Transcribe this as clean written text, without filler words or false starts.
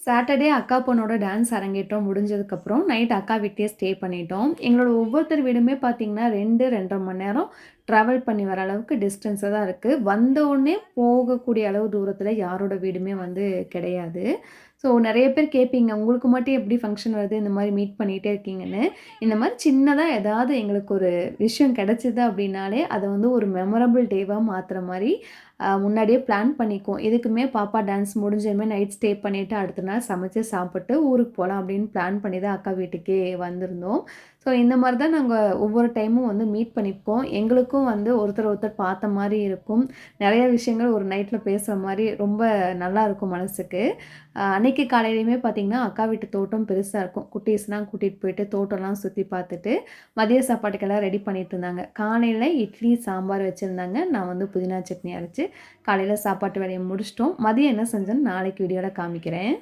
Saturday அக்கா பொண்ணோட dance அரங்கேற்றம் முடிஞ்சதுக்கப்புறம், நைட் அக்கா வீட்லயே ஸ்டே பண்ணிட்டோம். எங்களோட ஒவ்வொருத்தர் வீடுமே பார்த்தீங்கன்னா, 2, 2 1/2 மணி நேரம் ட்ராவல் பண்ணி வர அளவுக்கு டிஸ்டன்ஸா தான் இருக்கு. வந்த உடனே போகக்கூடிய அளவு தூரத்தில யாரோட வீடுமே வந்து கிடையாது. ஸோ நெறைய பேர் கேட்பீங்க, உங்களுக்கு மட்டும் எப்படி ஃபங்ஷன் வருது? இந்த மாரி மீட் பண்ணிட்டே இருக்கீங்கன்னு. இந்த மாரி சின்னதா ஏதாவது எங்களுக்கு ஒரு விஷயம் கிடைச்சது அப்படின்னாலே, அத வந்து ஒரு மெமரபிள் டேவா மாத்துற மாரி முன்னாடியே பிளான் பண்ணிக்குவோம். எதுக்குமே பாப்பா டான்ஸ் முடிஞ்சதுமே நைட் ஸ்டே பண்ணிட்டு அடுத்த நாள் சமைச்சு சாப்பிட்டு ஊருக்கு போலாம் அப்படின்னு பிளான் பண்ணி தான் அக்கா வீட்டுக்கே வந்திருந்தோம். ஸோ இந்த மாரி தான் நாங்க ஒவ்வொரு டைமும் வந்து மீட் பண்ணிப்போம். எங்களுக்கும் வந்து ஒருத்தர் ஒருத்தர் பார்த்த மாரி இருக்கும். நெறைய விஷயங்கள் ஒரு நைட்ல பேசுற மாரி ரொம்ப நல்லாருக்கும் மனசுக்கு. அன்னைக்கு காலையிலயுமே பார்த்தீங்கன்னா, அக்கா வீட்டு தோட்டம் பெருசா இருக்கும். குட்டீஸ்லாம் கூட்டிட்டு போயிட்டு தோட்டம்லாம் சுத்தி பார்த்துட்டு, மதிய சாப்பாட்டுக்கெல்லாம் ரெடி பண்ணிட்டு இருந்தாங்க. காலையில இட்லி, சாம்பார் வச்சிருந்தாங்க. நான் வந்து புதினா சட்னி அரைச்சு காலையில சாப்பாட்டு வேலைய முடிச்சுட்டோம். மதியம் என்ன செஞ்சேன்னு நாளைக்கு வீடியோல காமிக்கிறேன்.